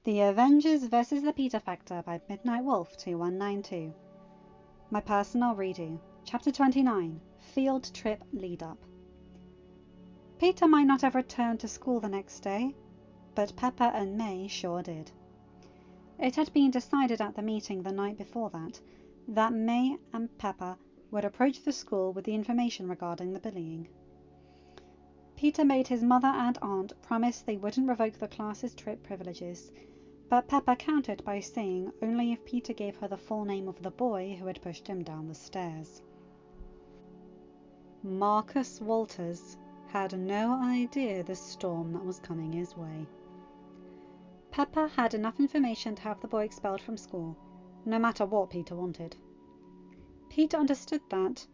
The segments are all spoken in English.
The Avengers vs. the Peter Factor by midnightwolf2192. My personal redo. Chapter 29. Field Trip Lead-Up. Peter might not have returned to school the next day, but Peppa and May sure did. It had been decided at the meeting the night before that May and Peppa would approach the school with the information regarding the bullying. Peter made his mother and aunt promise they wouldn't revoke the class's trip privileges, but Peppa countered by saying only if Peter gave her the full name of the boy who had pushed him down the stairs. Marcus Walters had no idea the storm that was coming his way. Peppa had enough information to have the boy expelled from school, no matter what Peter wanted. Peter understood that,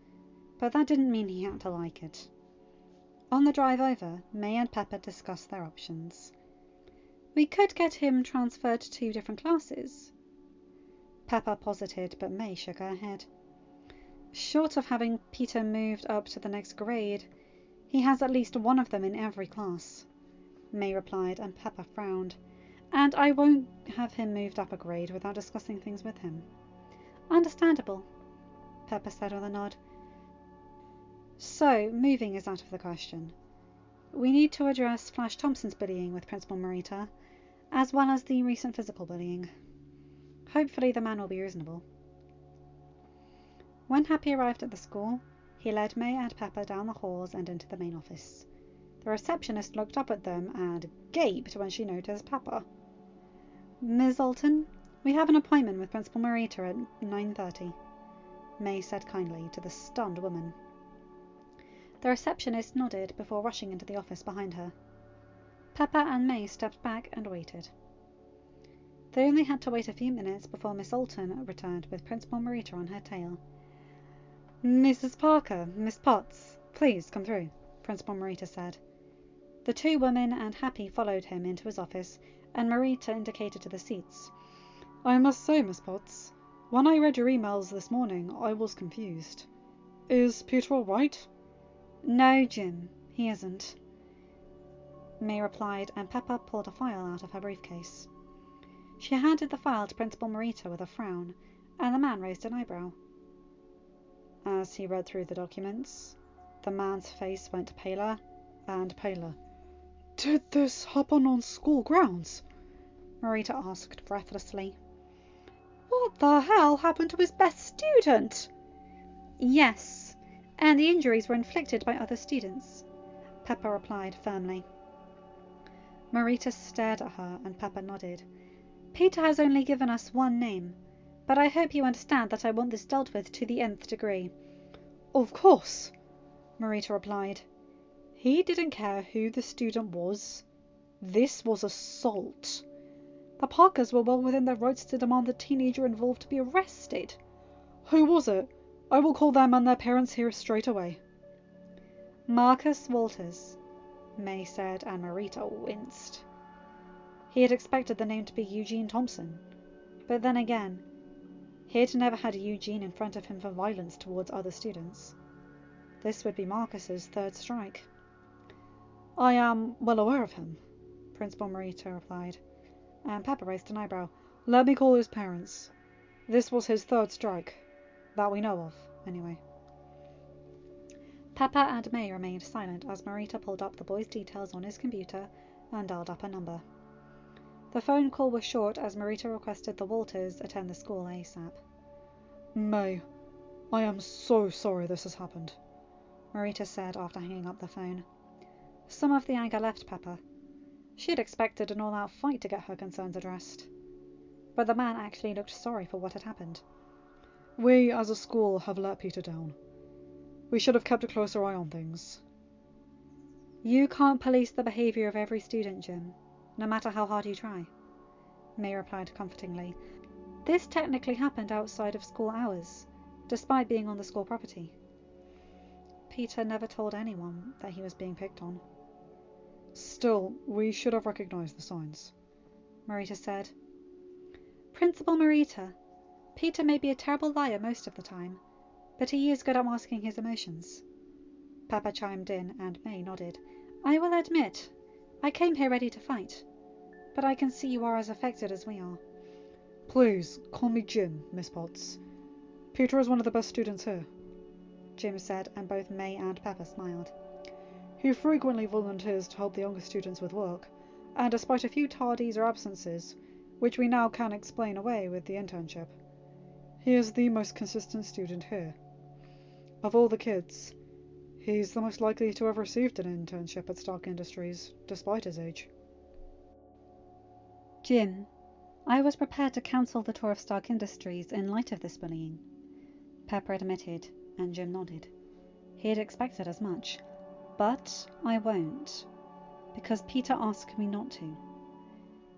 but that didn't mean he had to like it. On the drive over, May and Peppa discussed their options. We could get him transferred to 2 different classes, Peppa posited, but May shook her head. Short of having Peter moved up to the next grade, he has at least one of them in every class, May replied, and Peppa frowned. And I won't have him moved up a grade without discussing things with him. Understandable, Peppa said with a nod. So, moving is out of the question. We need to address Flash Thompson's bullying with Principal Marita, as well as the recent physical bullying. Hopefully the man will be reasonable. When Happy arrived at the school, he led May and Peppa down the halls and into the main office. The receptionist looked up at them and gaped when she noticed Peppa. Ms. Alton, we have an appointment with Principal Marita at 9:30, May said kindly to the stunned woman. The receptionist nodded before rushing into the office behind her. Peppa and May stepped back and waited. They only had to wait a few minutes before Miss Alton returned with Principal Marita on her tail. Mrs. Parker, Miss Potts, please come through, Principal Marita said. The 2 women and Happy followed him into his office, and Marita indicated to the seats. I must say, Miss Potts, when I read your emails this morning, I was confused. Is Peter all right? No, Jim, he isn't, May replied, and Peppa pulled a file out of her briefcase. She handed the file to Principal Marita with a frown, and the man raised an eyebrow. As he read through the documents, the man's face went paler and paler. Did this happen on school grounds? Marita asked breathlessly. What the hell happened to his best student? Yes, and the injuries were inflicted by other students, Peppa replied firmly. Marita stared at her and Peppa nodded. Peter has only given us one name, but I hope you understand that I want this dealt with to the nth degree. Of course, Marita replied. He didn't care who the student was. This was assault. The Parkers were well within their rights to demand the teenager involved to be arrested. Who was it? I will call them and their parents here straight away. Marcus Walters, May said, and Marita winced. He had expected the name to be Eugene Thompson, but then again, he had never had Eugene in front of him for violence towards other students. This would be Marcus's 3rd strike. I am well aware of him, Principal Marita replied, and Peppa raised an eyebrow. Let me call his parents. This was his 3rd strike, that we know of, anyway. Peppa and May remained silent as Marita pulled up the boy's details on his computer and dialed up a number. The phone call was short as Marita requested the Walters attend the school ASAP. May, I am so sorry this has happened, Marita said after hanging up the phone. Some of the anger left Peppa. She had expected an all-out fight to get her concerns addressed. But the man actually looked sorry for what had happened. We, as a school, have let Peter down. We should have kept a closer eye on things. You can't police the behaviour of every student, Jim, no matter how hard you try, May replied comfortingly. This technically happened outside of school hours, despite being on the school property. Peter never told anyone that he was being picked on. Still, we should have recognised the signs, Marita said. Principal Marita, Peter may be a terrible liar most of the time, but he is good at masking his emotions. Peppa chimed in and May nodded. I will admit, I came here ready to fight. but I can see you are as affected as we are. Please, call me Jim, Miss Potts. Peter is one of the best students here, Jim said, and both May and Pepper smiled. He frequently volunteers to help the younger students with work, and despite a few tardies or absences, which we now can explain away with the internship, he is the most consistent student here. Of all the kids, he's the most likely to have received an internship at Stark Industries, despite his age. Jim, I was prepared to cancel the tour of Stark Industries in light of this bullying, Pepper admitted, and Jim nodded. He had expected as much. But I won't, because Peter asked me not to.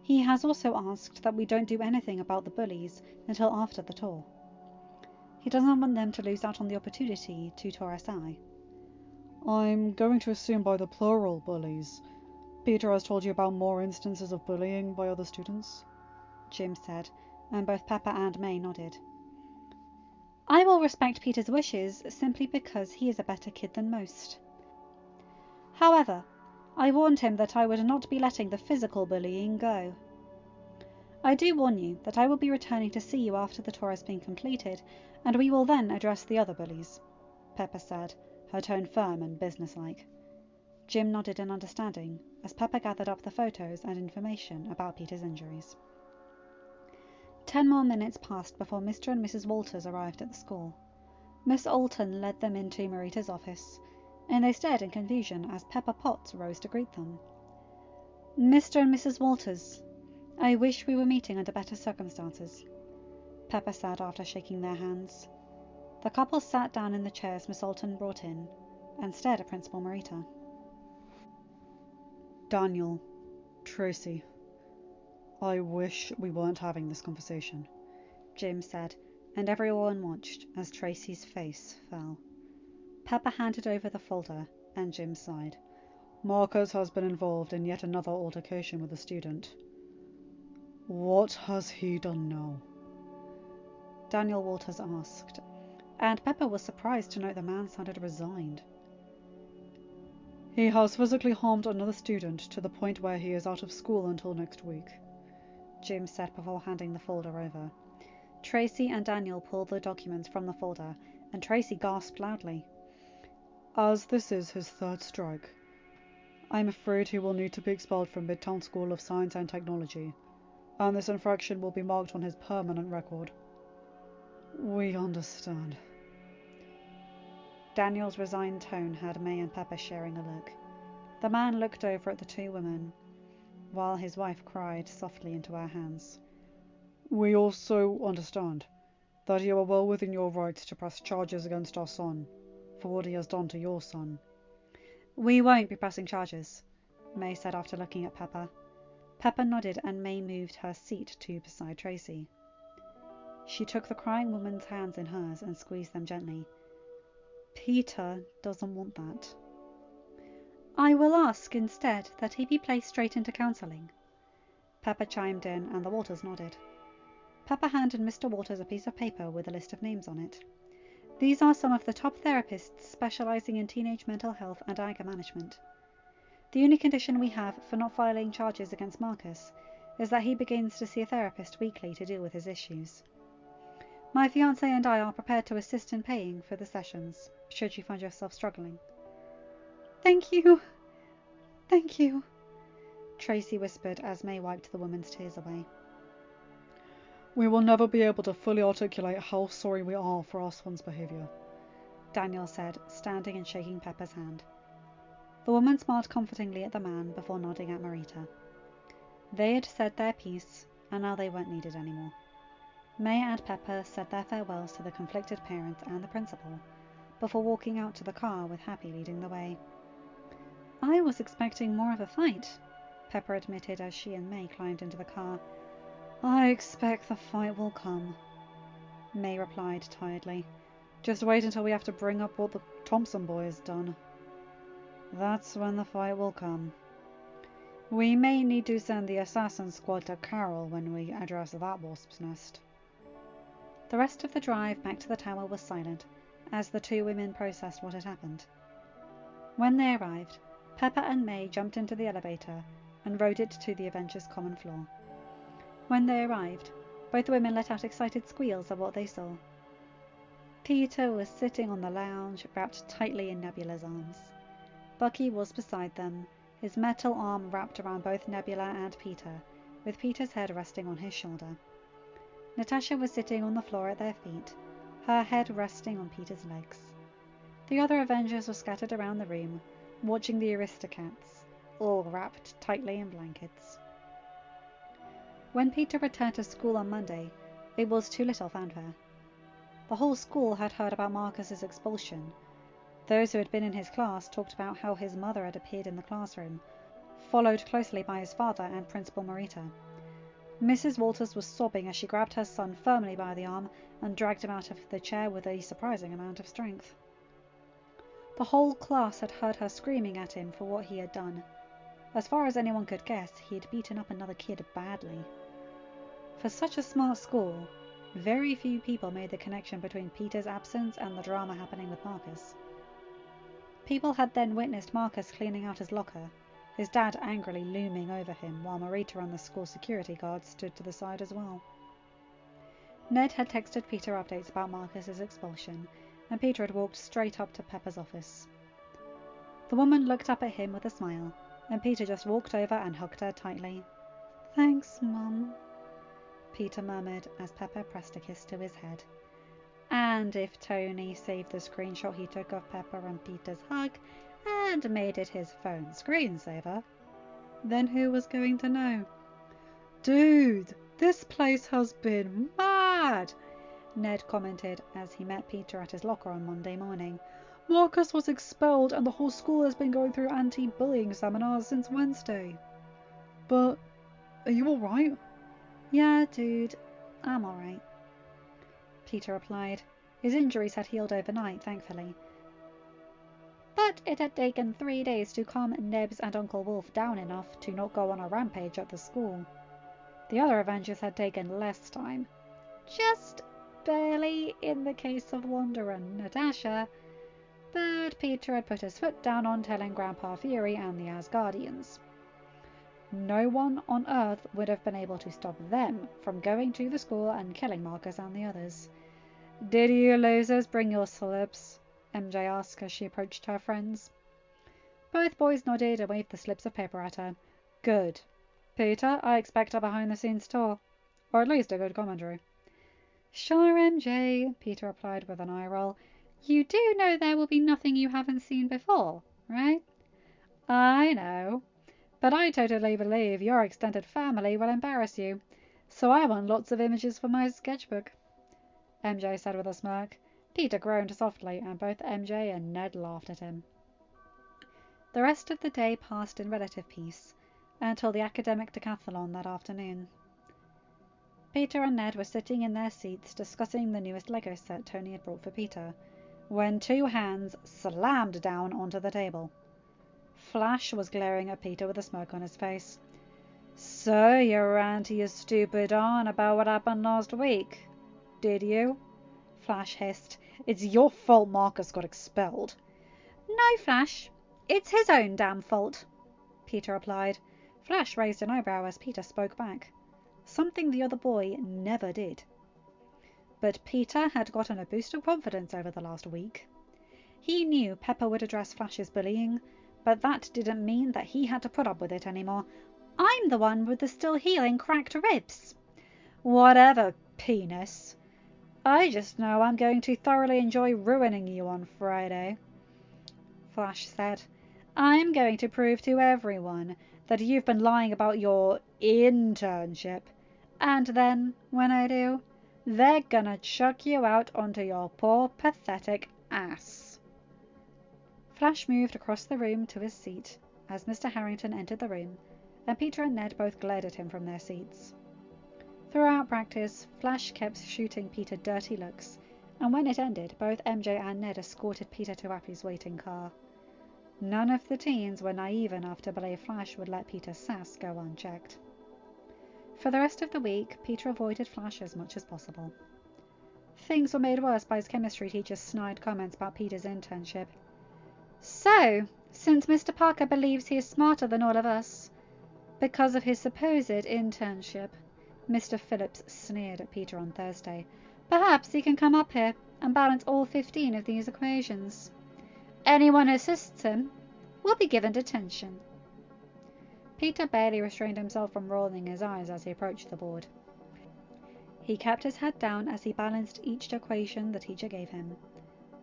He has also asked that we don't do anything about the bullies until after the tour. He doesn't want them to lose out on the opportunity to tour SI. I'm going to assume by the plural bullies, Peter has told you about more instances of bullying by other students? Jim said, and both Pepper and May nodded. I will respect Peter's wishes simply because he is a better kid than most. However, I warned him that I would not be letting the physical bullying go. I do warn you that I will be returning to see you after the tour has been completed, and we will then address the other bullies, Pepper said, her tone firm and businesslike. Jim nodded in understanding as Pepper gathered up the photos and information about Peter's injuries. 10 more minutes passed before Mr. and Mrs. Walters arrived at the school. Miss Alton led them into Marita's office, and they stared in confusion as Pepper Potts rose to greet them. Mr. and Mrs. Walters, I wish we were meeting under better circumstances, Pepper said after shaking their hands. The couple sat down in the chairs Miss Alton brought in and stared at Principal Marita. Daniel, Tracy, I wish we weren't having this conversation, Jim said, and everyone watched as Tracy's face fell. Pepper handed over the folder, and Jim sighed. Marcus has been involved in yet another altercation with a student. What has he done now? Daniel Walters asked, and Pepper was surprised to note the man sounded resigned. He has physically harmed another student to the point where he is out of school until next week, Jim said before handing the folder over. Tracy and Daniel pulled the documents from the folder, and Tracy gasped loudly. As this is his third strike, I'm afraid he will need to be expelled from Midtown School of Science and Technology, and this infraction will be marked on his permanent record. We understand. Daniel's resigned tone had May and Pepper sharing a look. The man looked over at the two women, while his wife cried softly into her hands. We also understand that you are well within your rights to press charges against our son for what he has done to your son. We won't be pressing charges, May said after looking at Pepper. Pepper nodded and May moved her seat to beside Tracy. She took the crying woman's hands in hers and squeezed them gently. Peter doesn't want that. I will ask instead that he be placed straight into counselling. Pepper chimed in and the Walters nodded. Pepper handed Mr. Walters a piece of paper with a list of names on it. These are some of the top therapists specialising in teenage mental health and anger management. The only condition we have for not filing charges against Marcus is that he begins to see a therapist weekly to deal with his issues. My fiancé and I are prepared to assist in paying for the sessions, should you find yourself struggling. Thank you. Thank you, Tracy whispered as May wiped the woman's tears away. We will never be able to fully articulate how sorry we are for our son's behaviour, Daniel said, standing and shaking Pepper's hand. The woman smiled comfortingly at the man before nodding at Marita. They had said their piece, and now they weren't needed anymore. May and Pepper said their farewells to the conflicted parents and the principal, before walking out to the car with Happy leading the way. I was expecting more of a fight, Pepper admitted as she and May climbed into the car. I expect the fight will come, May replied tiredly. Just wait until we have to bring up what the Thompson boy has done. That's when the fight will come. We may need to send the assassin squad to Carol when we address that wasp's nest. The rest of the drive back to the tower was silent, as the two women processed what had happened. When they arrived, Pepper and May jumped into the elevator, and rode it to the Avengers' common floor. When they arrived, both women let out excited squeals at what they saw. Peter was sitting on the lounge, wrapped tightly in Nebula's arms. Bucky was beside them, his metal arm wrapped around both Nebula and Peter, with Peter's head resting on his shoulder. Natasha was sitting on the floor at their feet, her head resting on Peter's legs. The other Avengers were scattered around the room, watching the Aristocats, all wrapped tightly in blankets. When Peter returned to school on Monday, it was too little fanfare. The whole school had heard about Marcus's expulsion. Those who had been in his class talked about how his mother had appeared in the classroom, followed closely by his father and Principal Morita. Mrs. Walters was sobbing as she grabbed her son firmly by the arm and dragged him out of the chair with a surprising amount of strength. The whole class had heard her screaming at him for what he had done. As far as anyone could guess, he had beaten up another kid badly. For such a smart school, very few people made the connection between Peter's absence and the drama happening with Marcus. People had then witnessed Marcus cleaning out his locker, his dad angrily looming over him while Morita and the school security guard stood to the side as well. Ned had texted Peter updates about Marcus's expulsion, and Peter had walked straight up to Pepper's office. The woman looked up at him with a smile, and Peter just walked over and hugged her tightly. "Thanks, Mum," Peter murmured as Pepper pressed a kiss to his head. And if Tony saved the screenshot he took of Pepper and Peter's hug and made it his phone screensaver, then who was going to know? "Dude, this place has been mad," Ned commented as he met Peter at his locker on Monday morning. "Marcus was expelled and the whole school has been going through anti-bullying seminars since Wednesday. But, are you alright?" "Yeah, dude, I'm alright," Peter replied. His injuries had healed overnight, thankfully. But it had taken 3 days to calm Nebs and Uncle Wolf down enough to not go on a rampage at the school. The other Avengers had taken less time. Just barely in the case of Wanda and Natasha, but Peter had put his foot down on telling Grandpa Fury and the Asgardians. No one on Earth would have been able to stop them from going to the school and killing Marcus and the others. "Did you losers bring your slips?" MJ asked as she approached her friends. Both boys nodded and waved the slips of paper at her. "Good. Peter, I expect a behind-the-scenes tour, or at least a good commentary." "Sure, MJ," Peter replied with an eye roll. "You do know there will be nothing you haven't seen before, right?" "I know, but I totally believe your extended family will embarrass you, so I want lots of images for my sketchbook," MJ said with a smirk. Peter groaned softly, and both MJ and Ned laughed at him. The rest of the day passed in relative peace, until the academic decathlon that afternoon. Peter and Ned were sitting in their seats discussing the newest Lego set Tony had brought for Peter, when 2 hands slammed down onto the table. Flash was glaring at Peter with a smirk on his face. "So you ran to your stupid aunt about what happened last week, did you?" Flash hissed. "It's your fault Marcus got expelled." "No, Flash. It's his own damn fault," Peter replied. Flash raised an eyebrow as Peter spoke back, something the other boy never did. But Peter had gotten a boost of confidence over the last week. He knew Pepper would address Flash's bullying, but that didn't mean that he had to put up with it anymore. "I'm the one with the still healing cracked ribs." "Whatever, penis. I just know I'm going to thoroughly enjoy ruining you on Friday," Flash said. "I'm going to prove to everyone that you've been lying about your internship, and then, when I do, they're gonna chuck you out onto your poor, pathetic ass." Flash moved across the room to his seat as Mr. Harrington entered the room, and Peter and Ned both glared at him from their seats. Throughout practice, Flash kept shooting Peter dirty looks, and when it ended, both MJ and Ned escorted Peter to Appy's waiting car. None of the teens were naive enough to believe Flash would let Peter's sass go unchecked. For the rest of the week, Peter avoided Flash as much as possible. Things were made worse by his chemistry teacher's snide comments about Peter's internship. "So, since Mr. Parker believes he is smarter than all of us, Because of his supposed internship, Mr. Phillips sneered at Peter on Thursday. Perhaps he can come up here and balance all 15 of these equations. Anyone who assists him will be given detention. Peter barely restrained himself from rolling his eyes as he approached the board. He kept his head down as he balanced each equation the teacher gave him.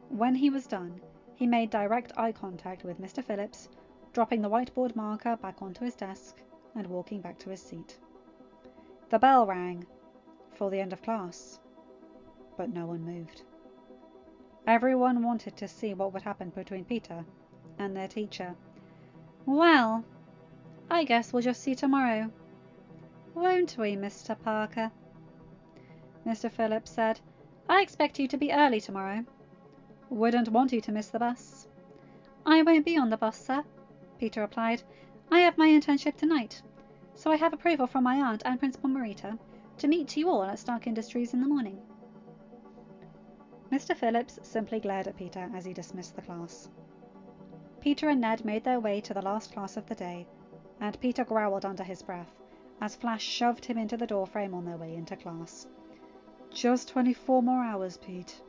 When he was done, he made direct eye contact with Mr. Phillips, dropping the whiteboard marker back onto his desk and walking back to his seat. The bell rang for the end of class, but no one moved. Everyone wanted to see what would happen between Peter and their teacher. Well, I guess we'll just see tomorrow, won't we, Mr. Parker? Mr. Phillips said, I expect you to be early tomorrow. Wouldn't want you to miss the bus. I won't be on the bus, sir, Peter replied. I have my internship tonight, so I have approval from my aunt and Principal Morita to meet you all at Stark Industries in the morning. Mr. Phillips simply glared at Peter as he dismissed the class. Peter and Ned made their way to the last class of the day, and Peter growled under his breath as Flash shoved him into the doorframe on their way into class. Just 24 more hours, Pete,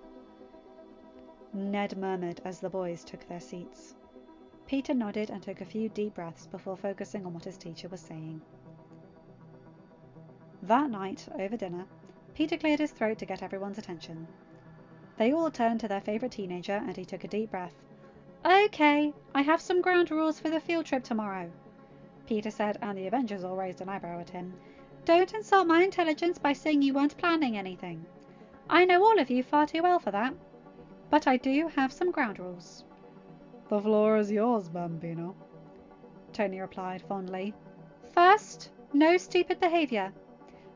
Ned murmured as the boys took their seats. Peter nodded and took a few deep breaths before focusing on what his teacher was saying. That night, over dinner, Peter cleared his throat to get everyone's attention. They all turned to their favourite teenager and he took a deep breath. Okay, I have some ground rules for the field trip tomorrow, Peter said, and the Avengers all raised an eyebrow at him. Don't insult my intelligence by saying you weren't planning anything. I know all of you far too well for that. But I do have some ground rules. The floor is yours, Bambino, Tony replied fondly. First, no stupid behaviour.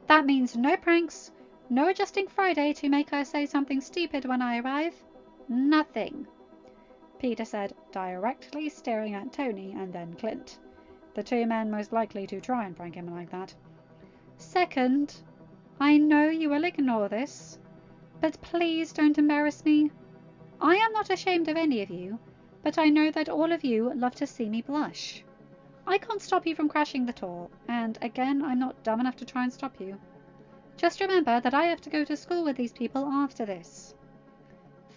That means no pranks, no adjusting Friday to make her say something stupid when I arrive. Nothing, Peter said, directly staring at Tony and then Clint, the two men most likely to try and prank him like that. Second, I know you will ignore this, but please don't embarrass me. I am not ashamed of any of you, but I know that all of you love to see me blush. I can't stop you from crashing the tour, and again, I'm not dumb enough to try and stop you. Just remember that I have to go to school with these people after this.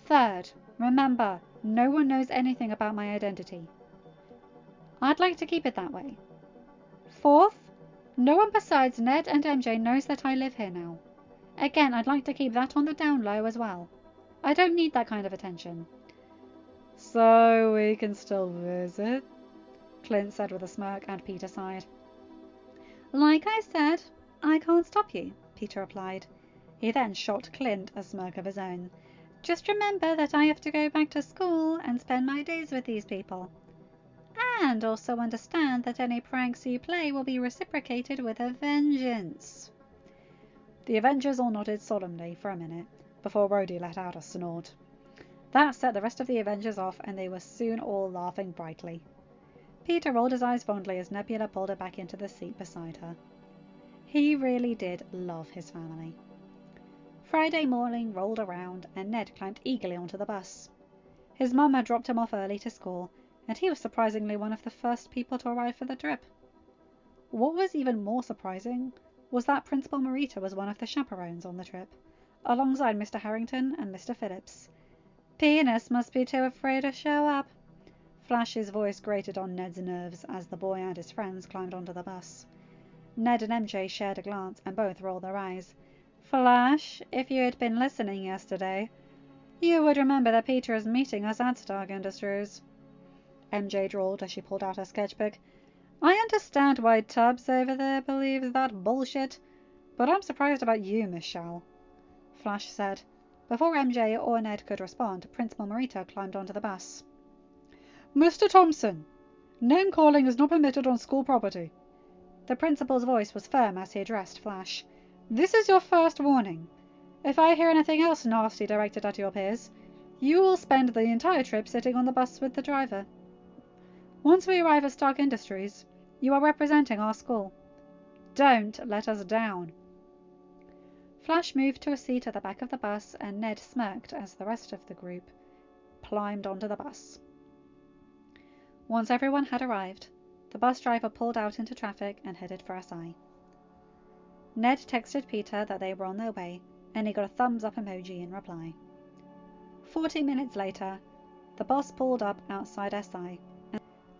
Third, remember, no one knows anything about my identity. I'd like to keep it that way. Fourth, no one besides Ned and MJ knows that I live here now. Again, I'd like to keep that on the down low as well. I don't need that kind of attention. So we can still visit? Clint said with a smirk, and Peter sighed. Like I said, I can't stop you, Peter replied. He then shot Clint a smirk of his own. Just remember that I have to go back to school and spend my days with these people. And also understand that any pranks you play will be reciprocated with a vengeance. The Avengers all nodded solemnly for a minute before Rhodey let out a snort. That set the rest of the Avengers off, and they were soon all laughing brightly. Peter rolled his eyes fondly as Nebula pulled her back into the seat beside her. He really did love his family. Friday morning rolled around, and Ned climbed eagerly onto the bus. His mum had dropped him off early to school, and he was surprisingly one of the first people to arrive for the trip. What was even more surprising was that Principal Morita was one of the chaperones on the trip, alongside Mr. Harrington and Mr. Phillips. Penis must be too afraid to show up. Flash's voice grated on Ned's nerves as the boy and his friends climbed onto the bus. Ned and MJ shared a glance, and both rolled their eyes. Flash, if you had been listening yesterday, you would remember that Peter is meeting us at Stark Industries. MJ drawled as she pulled out her sketchbook. I understand why Tubbs over there believes that bullshit, but I'm surprised about you, Miss Shell, Flash said. Before MJ or Ned could respond, Principal Morita climbed onto the bus. Mr. Thompson, name-calling is not permitted on school property. The principal's voice was firm as he addressed Flash. This is your first warning. If I hear anything else nasty directed at your peers, you will spend the entire trip sitting on the bus with the driver. Once we arrive at Stark Industries, you are representing our school. Don't let us down. Flash moved to a seat at the back of the bus, and Ned smirked as the rest of the group climbed onto the bus. Once everyone had arrived, The bus driver pulled out into traffic and headed for SI. Ned texted Peter that they were on their way, and he got a thumbs up emoji in reply. 40 minutes later, the bus pulled up outside SI,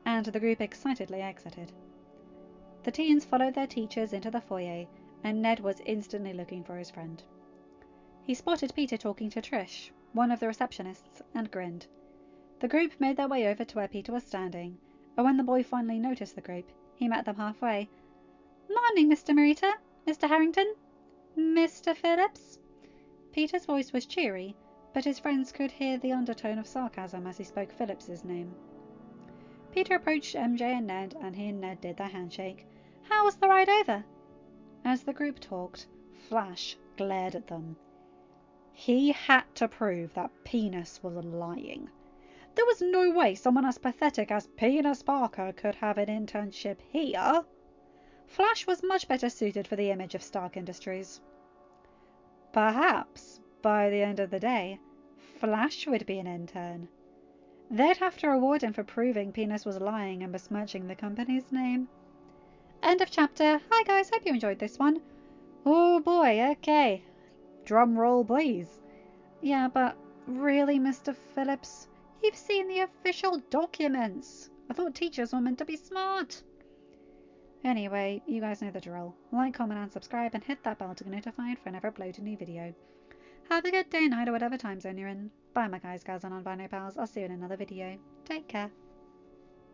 and the group excitedly exited. The teens followed their teachers into the foyer, and Ned was instantly looking for his friend. He spotted Peter talking to Trish, one of the receptionists, and grinned. The group made their way over to where Peter was standing, and when the boy finally noticed the group, he met them halfway. "Morning, Mr. Morita, Mr. Harrington, Mr. Phillips." Peter's voice was cheery, but his friends could hear the undertone of sarcasm as he spoke Phillips's name. Peter approached MJ and Ned, and he and Ned did their handshake. "How was the ride over?" As the group talked, Flash glared at them. He had to prove that Penis was lying. There was no way someone as pathetic as Penis Parker could have an internship here. Flash was much better suited for the image of Stark Industries. Perhaps, by the end of the day, Flash would be an intern. They'd have to reward him for proving Penis was lying and besmirching the company's name. End of chapter. Hi guys, hope you enjoyed this one. Oh boy, okay. Drum roll, please. Yeah, but really, Mr. Phillips? You've seen the official documents. I thought teachers were meant to be smart. Anyway, you guys know the drill. Like, comment, and subscribe, and hit that bell to get notified whenever I upload a new video. Have a good day, night, or whatever time zone you're in. Bye, my guys, gals, and non-binary pals. I'll see you in another video. Take care.